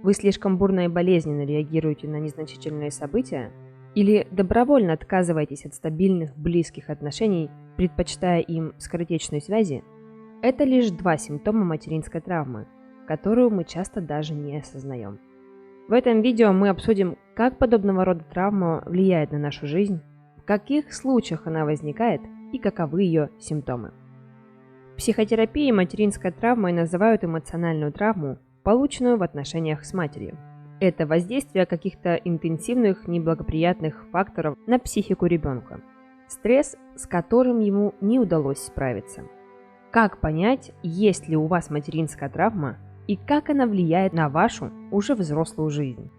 Вы слишком бурно и болезненно реагируете на незначительные события? Или добровольно отказываетесь от стабильных, близких отношений, предпочитая им скоротечные связи? Это лишь два симптома материнской травмы, которую мы часто даже не осознаем. В этом видео мы обсудим, как подобного рода травма влияет на нашу жизнь, в каких случаях она возникает и каковы ее симптомы. В психотерапии материнской травмой называют эмоциональную травму, полученную в отношениях с матерью. Это воздействие каких-то интенсивных неблагоприятных факторов на психику ребенка. Стресс, с которым ему не удалось справиться. Как понять, есть ли у вас материнская травма и как она влияет на вашу уже взрослую жизнь?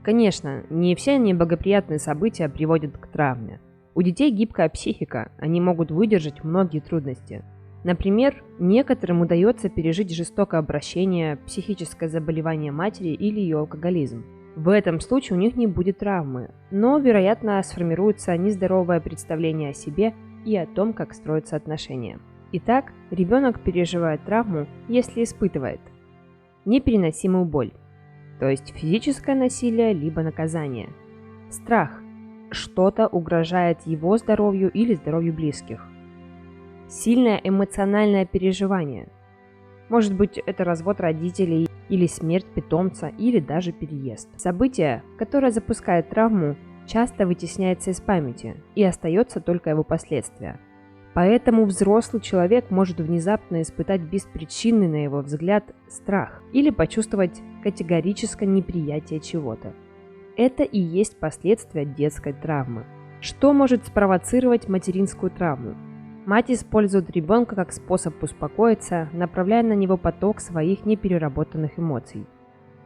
Конечно, не все неблагоприятные события приводят к травме. У детей гибкая психика, они могут выдержать многие трудности. Например, некоторым удается пережить жестокое обращение, психическое заболевание матери или ее алкоголизм. В этом случае у них не будет травмы, но, вероятно, сформируется нездоровое представление о себе и о том, как строятся отношения. Итак, ребенок переживает травму, если испытывает непереносимую боль, то есть физическое насилие либо наказание, страх, что-то угрожает его здоровью или здоровью близких, сильное эмоциональное переживание. Может быть, это развод родителей или смерть питомца, или даже переезд. Событие, которое запускает травму, часто вытесняется из памяти и остается только его последствия. Поэтому взрослый человек может внезапно испытать беспричинный, на его взгляд, страх или почувствовать категорическое неприятие чего-то. Это и есть последствия детской травмы. Что может спровоцировать материнскую травму? Мать использует ребенка как способ успокоиться, направляя на него поток своих непереработанных эмоций.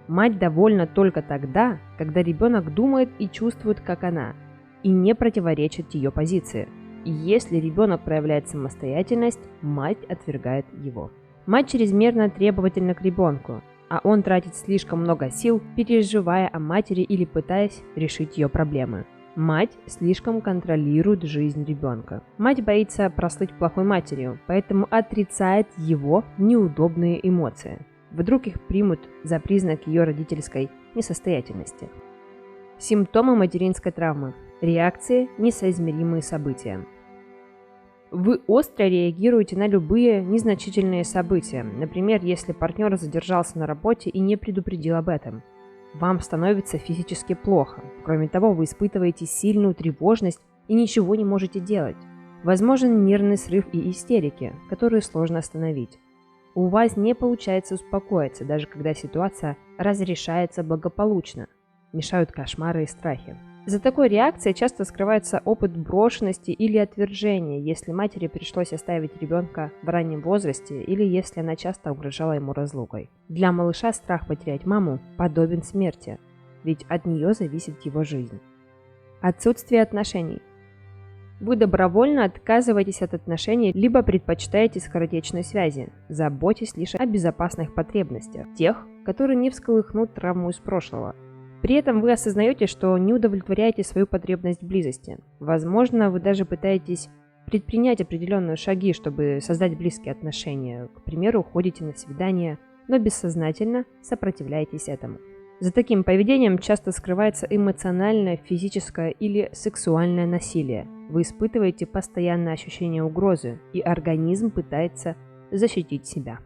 Мать довольна только тогда, когда ребенок думает и чувствует, как она, и не противоречит ее позиции. И если ребенок проявляет самостоятельность, мать отвергает его. Мать чрезмерно требовательна к ребенку, а он тратит слишком много сил, переживая о матери или пытаясь решить ее проблемы. Мать слишком контролирует жизнь ребенка. Мать боится прослыть плохой матерью, поэтому отрицает его неудобные эмоции. Вдруг их примут за признак ее родительской несостоятельности. Симптомы материнской травмы. Реакции, несоизмеримые события. Вы остро реагируете на любые незначительные события. Например, если партнер задержался на работе и не предупредил об этом. Вам становится физически плохо. Кроме того, вы испытываете сильную тревожность и ничего не можете делать. Возможен нервный срыв и истерики, которые сложно остановить. У вас не получается успокоиться, даже когда ситуация разрешается благополучно. Мешают кошмары и страхи. За такой реакцией часто скрывается опыт брошенности или отвержения, если матери пришлось оставить ребенка в раннем возрасте или если она часто угрожала ему разлукой. Для малыша страх потерять маму подобен смерти, ведь от нее зависит его жизнь. Отсутствие отношений. Вы добровольно отказываетесь от отношений, либо предпочитаете скоротечной связи, заботясь лишь о безопасных потребностях, тех, которые не всколыхнут травму из прошлого. При этом вы осознаете, что не удовлетворяете свою потребность в близости. Возможно, вы даже пытаетесь предпринять определенные шаги, чтобы создать близкие отношения. К примеру, ходите на свидание, но бессознательно сопротивляетесь этому. За таким поведением часто скрывается эмоциональное, физическое или сексуальное насилие. Вы испытываете постоянное ощущение угрозы, и организм пытается защитить себя.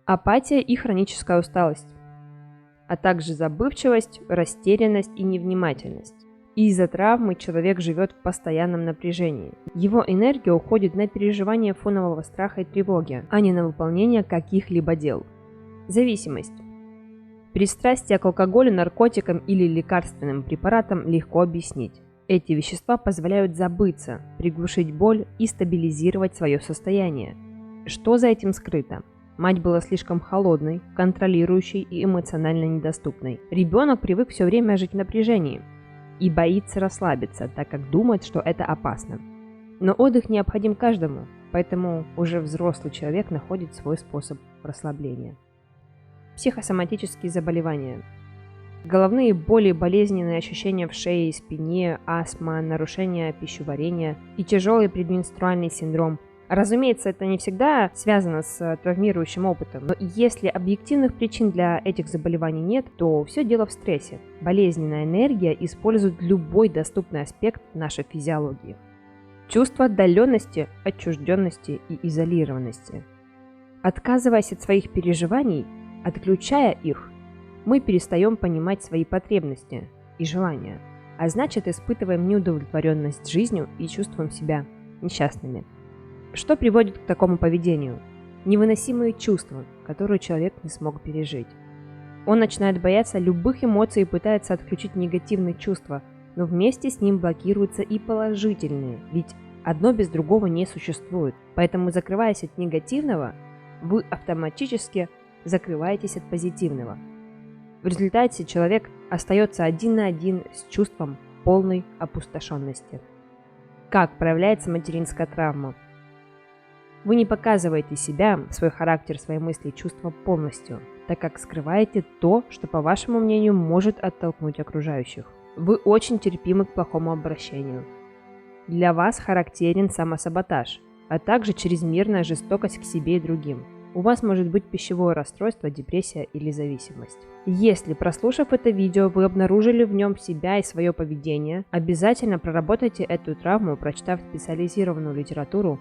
Апатия и хроническая усталость, а также забывчивость, растерянность и невнимательность. Из-за травмы человек живет в постоянном напряжении. Его энергия уходит на переживание фонового страха и тревоги, а не на выполнение каких-либо дел. Зависимость. Пристрастие к алкоголю, наркотикам или лекарственным препаратам легко объяснить. Эти вещества позволяют забыться, приглушить боль и стабилизировать свое состояние. Что за этим скрыто? Мать была слишком холодной, контролирующей и эмоционально недоступной. Ребенок привык все время жить в напряжении и боится расслабиться, так как думает, что это опасно. Но отдых необходим каждому, поэтому уже взрослый человек находит свой способ расслабления. Психосоматические заболевания. Головные боли, болезненные ощущения в шее и спине, астма, нарушение пищеварения и тяжелый предменструальный синдром Разумеется, это не всегда связано с травмирующим опытом, но если объективных причин для этих заболеваний нет, то все дело в стрессе. Болезненная энергия использует любой доступный аспект нашей физиологии. Чувство отдаленности, отчужденности и изолированности. Отказываясь от своих переживаний, отключая их, мы перестаем понимать свои потребности и желания, а значит испытываем неудовлетворенность жизнью и чувствуем себя несчастными. Что приводит к такому поведению? Невыносимые чувства, которые человек не смог пережить. Он начинает бояться любых эмоций и пытается отключить негативные чувства, но вместе с ним блокируются и положительные, ведь одно без другого не существует. Поэтому, закрываясь от негативного, вы автоматически закрываетесь от позитивного. В результате человек остается один на один с чувством полной опустошенности. Как проявляется материнская травма? Вы не показываете себя, свой характер, свои мысли и чувства полностью, так как скрываете то, что, по вашему мнению, может оттолкнуть окружающих. Вы очень терпимы к плохому обращению. Для вас характерен самосаботаж, а также чрезмерная жестокость к себе и другим. У вас может быть пищевое расстройство, депрессия или зависимость. Если, прослушав это видео, вы обнаружили в нем себя и свое поведение, обязательно проработайте эту травму, прочитав специализированную литературу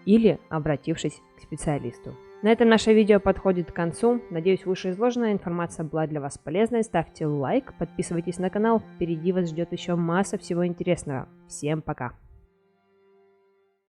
или обратившись к специалисту. На этом наше видео подходит к концу. Надеюсь, вышеизложенная информация была для вас полезной. Ставьте лайк, подписывайтесь на канал. Впереди вас ждет еще масса всего интересного. Всем пока!